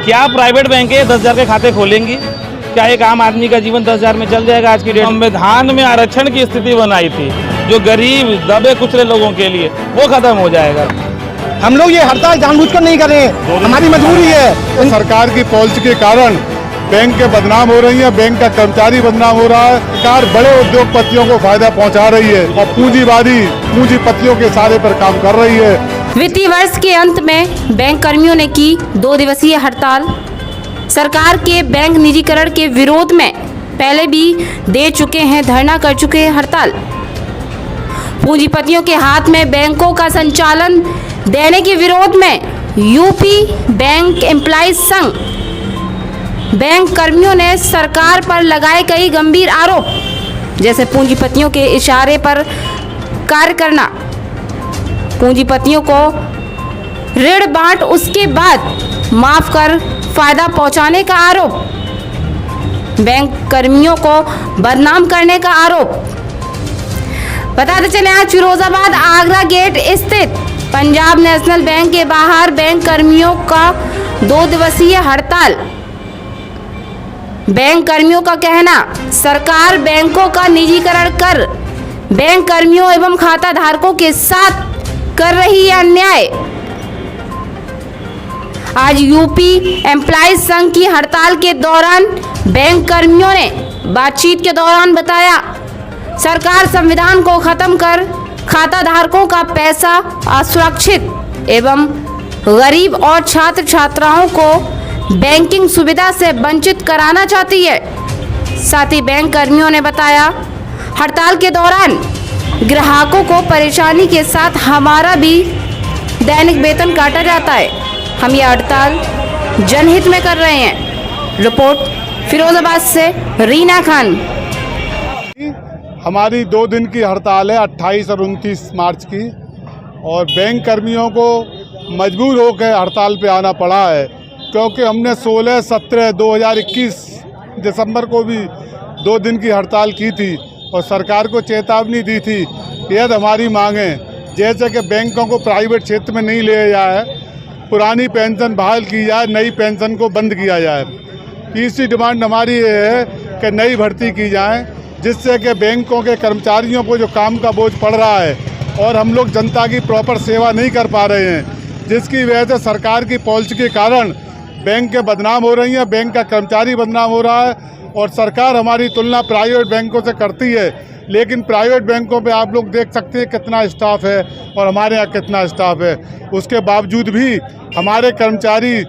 क्या प्राइवेट बैंकें 10,000 के खाते खोलेंगी? क्या एक आम आदमी का जीवन 10,000 में चल जाएगा? आज की डेट संविधान में आरक्षण की स्थिति बनाई थी जो गरीब दबे कुचले लोगों के लिए, वो खत्म हो जाएगा। हम लोग ये हड़ताल जानबूझकर नहीं कर रहे हैं, हमारी मजबूरी है। सरकार की पॉलिसी के कारण बैंक के बदनाम हो रही है, बैंक का कर्मचारी बदनाम हो रहा है। सरकार बड़े उद्योगपतियों को फायदा पहुंचा रही है और पूंजीपतियों के सारे पर काम कर रही है। वित्तीय वर्ष के अंत में बैंक कर्मियों ने की 2 दिवसीय हड़ताल। सरकार के बैंक निजीकरण के विरोध में पहले भी दे चुके हैं धरना, कर चुके हैं हड़ताल। पूंजीपतियों के हाथ में बैंकों का संचालन देने के विरोध में यूपी बैंक एम्प्लॉइज संघ बैंक कर्मियों ने सरकार पर लगाए कई गंभीर आरोप, जैसे पूंजीपतियों के इशारे पर कार्य करना, पूंजीपतियों को ऋण बांट उसके बाद माफ कर फायदा पहुंचाने का आरोप, बैंक कर्मियों को बदनाम करने का आरोप। बताते चले आज फिरोजाबाद आगरा गेट स्थित पंजाब नेशनल बैंक के बाहर बैंक कर्मियों का 2 दिवसीय हड़ताल। बैंक कर्मियों का कहना, सरकार बैंकों का निजीकरण कर बैंक कर्मियों एवं खाता धारकों के साथ कर रही है अन्याय। आज यूपी एम्प्लॉइज संघ की हड़ताल के दौरान बैंक कर्मियों ने बातचीत के दौरान बताया, सरकार संविधान को खत्म कर खाता धारकों का पैसा असुरक्षित एवं गरीब और छात्र छात्राओं को बैंकिंग सुविधा से वंचित कराना चाहती है। साथ ही बैंक कर्मियों ने बताया, हड़ताल के दौरान ग्राहकों को परेशानी के साथ हमारा भी दैनिक वेतन काटा जाता है। हम ये हड़ताल जनहित में कर रहे हैं। रिपोर्ट फिरोजाबाद से रीना खान। हमारी 2 दिन की हड़ताल है 28 और 29 मार्च की, और बैंक कर्मियों को मजबूर होकर हड़ताल पे आना पड़ा है, क्योंकि हमने 16/17/2021 दिसंबर को भी 2 दिन की हड़ताल की थी और सरकार को चेतावनी दी थी कि यदि हमारी मांगें जैसे कि बैंकों को प्राइवेट क्षेत्र में नहीं लिया जाए, पुरानी पेंशन बहाल की जाए, नई पेंशन को बंद किया जाए। तीसरी डिमांड हमारी ये है कि नई भर्ती की जाए, जिससे कि बैंकों के कर्मचारियों को जो काम का बोझ पड़ रहा है और हम लोग जनता की प्रॉपर सेवा नहीं कर पा रहे हैं, जिसकी वजह से सरकार की पॉलिसी के कारण बैंक के बदनाम हो रही हैं, बैंक का कर्मचारी बदनाम हो रहा है। और सरकार हमारी तुलना प्राइवेट बैंकों से करती है, लेकिन प्राइवेट बैंकों पे आप लोग देख सकते हैं कितना स्टाफ है और हमारे यहाँ कितना स्टाफ है। उसके बावजूद भी हमारे कर्मचारी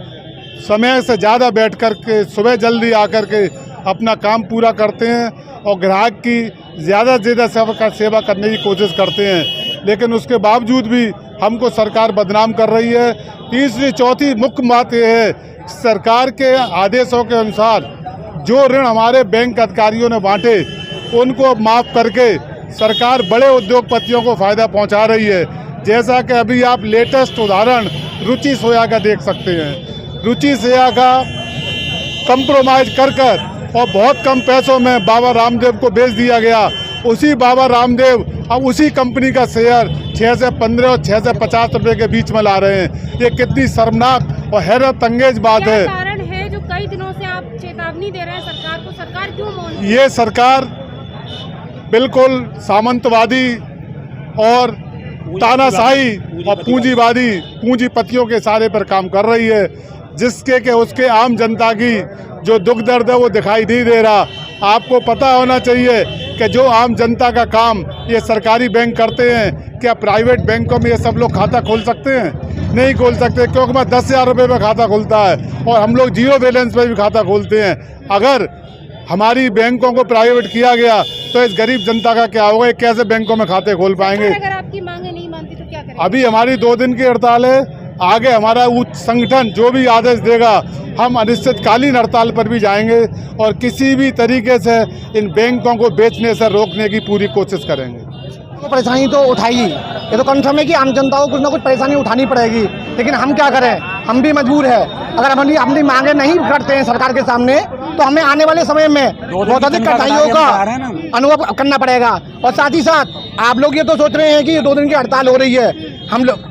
समय से ज़्यादा बैठ कर के सुबह जल्दी आकर के अपना काम पूरा करते हैं और ग्राहक की ज़्यादा से ज़्यादा सेवा करने की कोशिश करते हैं, लेकिन उसके बावजूद भी हमको सरकार बदनाम कर रही है। तीसरी चौथी मुख्य बात यह है, सरकार के आदेशों के अनुसार जो ऋण हमारे बैंक अधिकारियों ने बांटे उनको माफ़ करके सरकार बड़े उद्योगपतियों को फ़ायदा पहुंचा रही है। जैसा कि अभी आप लेटेस्ट उदाहरण रुचि सोया का देख सकते हैं। रुचि सोया का कंप्रोमाइज़ कर और बहुत कम पैसों में बाबा रामदेव को बेच दिया गया। उसी बाबा रामदेव अब उसी कंपनी का शेयर 6 से 15 और 6 से 50 रुपये के बीच में ला रहे हैं। ये कितनी शर्मनाक और हैरत अंगेज बात है। कारण है जो कई दिनों से आप चेतावनी दे रहे हैं सरकार को, सरकार क्यों मौन? ये सरकार बिल्कुल सामंतवादी और तानाशाही और पूंजीपतियों के इशारे पर काम कर रही है, जिसके कि उसके आम जनता की जो दुख दर्द है वो दिखाई नहीं दे रहा। आपको पता होना चाहिए कि जो आम जनता का काम ये सरकारी बैंक करते हैं, क्या प्राइवेट बैंकों में ये सब लोग खाता खोल सकते हैं? नहीं खोल सकते, क्योंकि मैं 10,000 रुपये में खाता खोलता है और हम लोग जीरो बैलेंस पे भी खाता खोलते हैं। अगर हमारी बैंकों को प्राइवेट किया गया तो इस गरीब जनता का क्या होगा? कैसे बैंकों में खाते खोल पाएंगे? अगर आपकी मांगे नहीं मानती तो क्या करेंगे? अभी हमारी 2 दिन की हड़ताल है, आगे हमारा उच्च संगठन जो भी आदेश देगा हम अनिश्चितकालीन हड़ताल पर भी जाएंगे और किसी भी तरीके से इन बैंकों को बेचने से रोकने की पूरी कोशिश करेंगे। तो परेशानी तो उठाएगी, ये तो कन्फर्म है कि आम जनता को कुछ ना कुछ परेशानी उठानी पड़ेगी, लेकिन हम क्या करें, हम भी मजबूर है। अगर हम अपनी मांगे नहीं करते हैं सरकार के सामने तो हमें आने वाले समय में बहुत अधिक कठिनाइयों का अनुभव करना पड़ेगा। और साथ ही साथ आप लोग ये तो सोच रहे हैं कि 2 दिन की हड़ताल हो रही है, हम लोग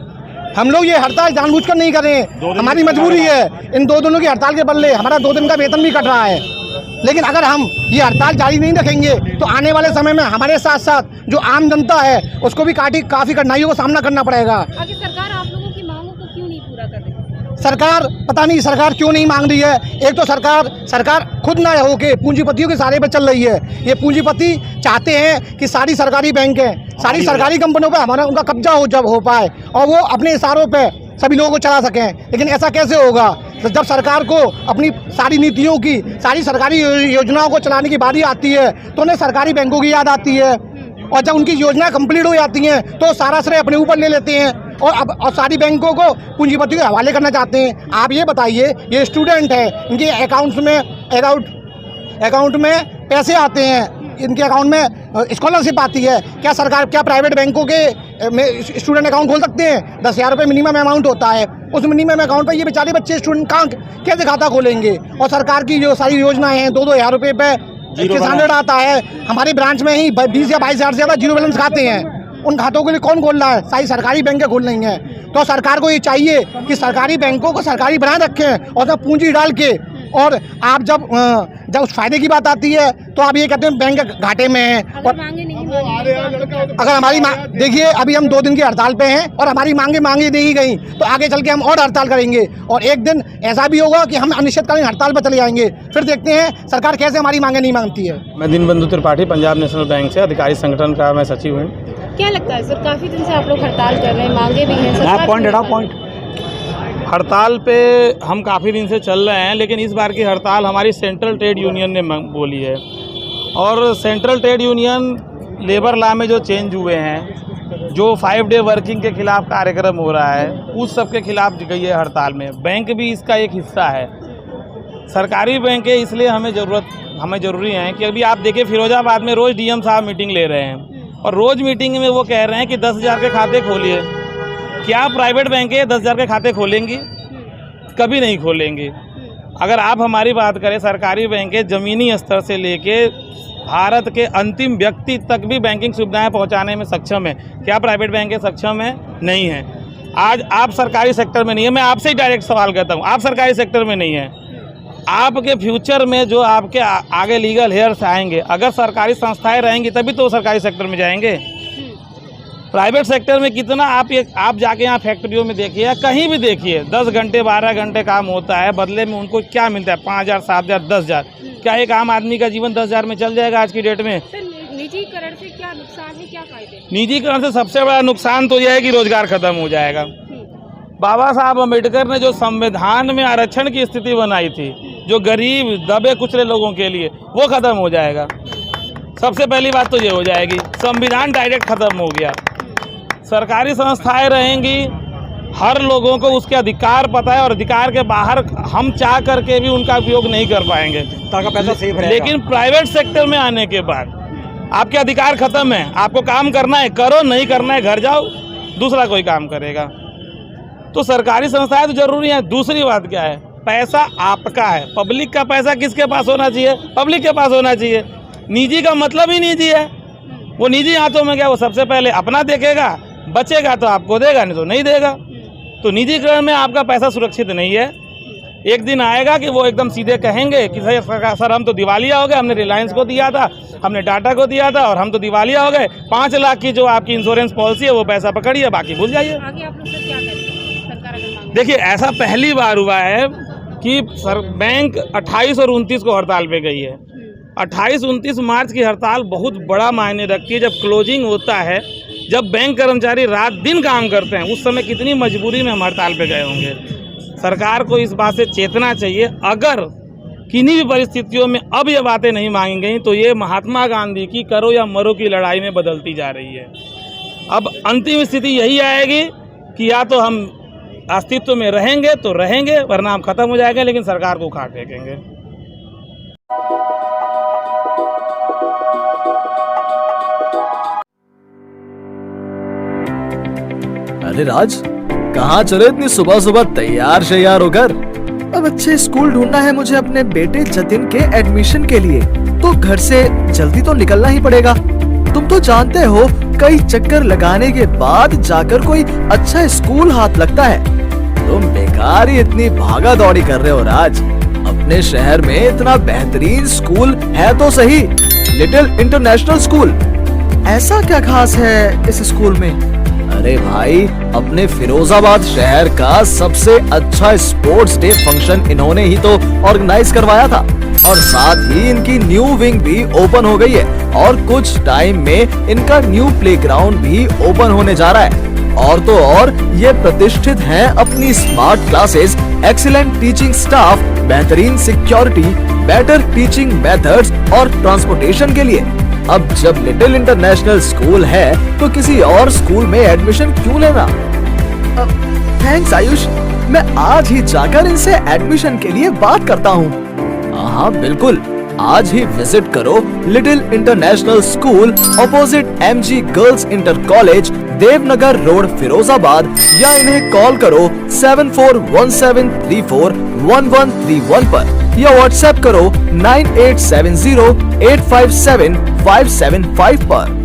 हम लोग ये हड़ताल जानबूझकर नहीं कर रहे हैं, हमारी मजबूरी है। इन दोनों की हड़ताल के बदले हमारा 2 दिन का वेतन भी कट रहा है। लेकिन अगर हम ये हड़ताल जारी नहीं रखेंगे तो आने वाले समय में हमारे साथ साथ जो आम जनता है उसको भी काफ़ी कठिनाइयों का सामना करना पड़ेगा। आगे सरकार आप लोगों की मांगों को क्यों नहीं पूरा कर रही? सरकार पता नहीं सरकार क्यों नहीं मांग रही है। एक तो सरकार खुद ना होके पूंजीपतियों के सहारे पे चल रही है। ये पूंजीपति चाहते हैं कि सारी सरकारी बैंक हैं, सारी सरकारी कंपनियों पे हमारा उनका कब्जा हो पाए और वो अपने इशारों पे सभी लोगों को चला सकें। लेकिन ऐसा कैसे होगा? तो जब सरकार को अपनी सारी नीतियों की, सारी सरकारी योजनाओं को चलाने की बारी आती है तो उन्हें सरकारी बैंकों की याद आती है, और जब उनकी योजनाएं कंप्लीट हो जाती हैं तो सारा श्रेय अपने ऊपर ले लेते हैं और सारी बैंकों को पूंजीपतियों के हवाले करना चाहते हैं। आप ये बताइए, ये स्टूडेंट है, इनके अकाउंट में पैसे आते हैं, इनके अकाउंट में स्कॉलरशिप आती है। क्या प्राइवेट बैंकों के स्टूडेंट अकाउंट खोल सकते हैं? 10,000 रुपये मिनिमम अमाउंट होता है। उस मिनिमम अकाउंट पर ये बेचारे बच्चे स्टूडेंट कहाँ कैसे खाता खोलेंगे? और सरकार की जो सारी योजनाएं हैं 2-2 हज़ार रुपये पे स्टैंडर्ड आता है। हमारी ब्रांच में ही 20 या 22 हज़ार से ज़्यादा जीरो बैलेंस खाते हैं। उन खातों के लिए कौन खोल रहा है? सारी सरकारी बैंकें खोल रही हैं। तो सरकार को ये चाहिए कि सरकारी बैंकों को सरकारी बनाए रखें और जब पूंजी डाल के, और आप जब उस फायदे की बात आती है तो आप ये कहते हैं बैंक घाटे में है। और अगर हमारी देखिए, अभी हम 2 दिन की हड़ताल पे हैं और हमारी मांगे नहीं गई तो आगे चल के हम और हड़ताल करेंगे, और एक दिन ऐसा भी होगा कि हम अनिश्चितकालीन हड़ताल पर चले जाएंगे। फिर देखते हैं सरकार कैसे हमारी मांगे नहीं मांगती है। मैं दीनबंधु त्रिपाठी, पंजाब नेशनल बैंक से अधिकारी संगठन का मैं सचिव हूँ। क्या लगता है सर, काफी दिन से आप लोग हड़ताल कर रहे हैं, मांगे भी हैं, हड़ताल पे हम काफ़ी दिन से चल रहे हैं, लेकिन इस बार की हड़ताल हमारी सेंट्रल ट्रेड यूनियन ने बोली है। और central trade union labour law में जो चेंज हुए हैं, जो 5 डे वर्किंग के खिलाफ कार्यक्रम हो रहा है, उस सब के खिलाफ गई है हड़ताल में। बैंक भी इसका एक हिस्सा है। सरकारी बैंकें इसलिए हमें ज़रूरी हैं कि अभी आप देखिए, फिरोजाबाद में रोज़ डीएम साहब मीटिंग ले रहे हैं और रोज़ मीटिंग में वो कह रहे हैं कि 10,000 के खाते खोलिए। क्या प्राइवेट बैंकें 10,000 के खाते खोलेंगी? कभी नहीं खोलेंगी। अगर आप हमारी बात करें, सरकारी बैंकें ज़मीनी स्तर से लेके भारत के अंतिम व्यक्ति तक भी बैंकिंग सुविधाएं पहुंचाने में सक्षम है। क्या प्राइवेट बैंकें सक्षम है? नहीं है। आज आप सरकारी सेक्टर में नहीं है। मैं आपसे ही डायरेक्ट सवाल करता हूं, आप सरकारी सेक्टर में नहीं है। आपके फ्यूचर में जो आपके आगे लीगल हेयर्स आएंगे, अगर सरकारी संस्थाएं रहेंगी तभी तो सरकारी सेक्टर में जाएंगे। प्राइवेट सेक्टर में कितना आप जाके यहाँ फैक्ट्रियों में देखिए या कहीं भी देखिए, 10 घंटे 12 घंटे काम होता है, बदले में उनको क्या मिलता है? 5,000, 7,000, 10,000। क्या एक आम आदमी का जीवन 10,000 में चल जाएगा आज की डेट में? सर, निजीकरण से क्या नुकसान है, क्या फायदे? निजीकरण से सबसे बड़ा नुकसान तो यह है कि रोजगार खत्म हो जाएगा। बाबा साहब अम्बेडकर ने जो संविधान में आरक्षण की स्थिति बनाई थी, जो गरीब दबे कुचले लोगों के लिए, वो खत्म हो जाएगा। सबसे पहली बात तो ये हो जाएगी, संविधान डायरेक्ट खत्म हो गया। सरकारी संस्थाएं रहेंगी, हर लोगों को उसके अधिकार पता है और अधिकार के बाहर हम चाह करके भी उनका उपयोग नहीं कर पाएंगे, ताकि पैसा सेफ रहेगा। लेकिन प्राइवेट सेक्टर में आने के बाद आपके अधिकार खत्म है। आपको काम करना है करो, नहीं करना है घर जाओ, दूसरा कोई काम करेगा। तो सरकारी संस्थाएं तो जरूरी है। दूसरी बात क्या है? पैसा आपका है। पब्लिक का पैसा किसके पास होना चाहिए? पब्लिक के पास होना चाहिए। निजी का मतलब ही निजी है। वो निजी हाथों में क्या, वो सबसे पहले अपना देखेगा, बचेगा तो आपको देगा, नहीं तो नहीं देगा। तो निजीकरण में आपका पैसा सुरक्षित नहीं है। एक दिन आएगा कि वो एकदम सीधे कहेंगे कि सर हम तो दिवालिया हो गए, हमने रिलायंस को दिया था, हमने टाटा को दिया था और हम तो दिवालिया हो गए। 5 लाख की जो आपकी इंश्योरेंस पॉलिसी है वो पैसा पकड़िए, बाकी भूल जाइए। आगे आप लोग सर क्या करेंगे? सरकार अगर मांगे? देखिए, ऐसा पहली बार हुआ है कि बैंक 28 और 29 को हड़ताल पे गई है। 28-29 मार्च की हड़ताल बहुत बड़ा मायने रखती है। जब क्लोजिंग होता है, जब बैंक कर्मचारी रात दिन काम करते हैं, उस समय कितनी मजबूरी में हम हड़ताल पे गए होंगे। सरकार को इस बात से चेतना चाहिए। अगर किन्हीं भी परिस्थितियों में अब ये बातें नहीं मांगी गई तो ये महात्मा गांधी की करो या मरो की लड़ाई में बदलती जा रही है। अब अंतिम स्थिति यही आएगी कि या तो हम अस्तित्व में रहेंगे तो रहेंगे, वरना हम खत्म हो जाएंगे, लेकिन सरकार को उखाड़ फेंकेंगे। अरे राज, कहाँ चले इतनी सुबह सुबह तैयार शैयार होकर? अब अच्छे स्कूल ढूंढना है मुझे अपने बेटे जतिन के एडमिशन के लिए, तो घर से जल्दी तो निकलना ही पड़ेगा। तुम तो जानते हो कई चक्कर लगाने के बाद जाकर कोई अच्छा स्कूल हाथ लगता है। तुम बेकार ही इतनी भागा दौड़ी कर रहे हो राज। अपने शहर में इतना बेहतरीन स्कूल है तो सही, लिटिल इंटरनेशनल स्कूल। ऐसा क्या खास है इस स्कूल में? अरे भाई, अपने फिरोजाबाद शहर का सबसे अच्छा स्पोर्ट्स डे फंक्शन इन्होंने ही तो ऑर्गेनाइज करवाया था, और साथ ही इनकी न्यू विंग भी ओपन हो गई है, और कुछ टाइम में इनका न्यू प्लेग्राउंड भी ओपन होने जा रहा है। और तो और ये प्रतिष्ठित हैं अपनी smart classes, excellent teaching staff, बेहतरीन सिक्योरिटी, बेटर टीचिंग मेथड्स और ट्रांसपोर्टेशन के लिए। अब जब लिटिल इंटरनेशनल स्कूल है तो किसी और स्कूल में एडमिशन क्यों लेना? थैंक्स आयुष, मैं आज ही जाकर इनसे एडमिशन के लिए बात करता हूँ। हाँ बिल्कुल, आज ही विजिट करो little international school opposite MG girls inter college, Devnagar road, Firozabad, या इन्हें कॉल करो 7417341131 पर, या व्हाट्सएप करो 9870857575 पर।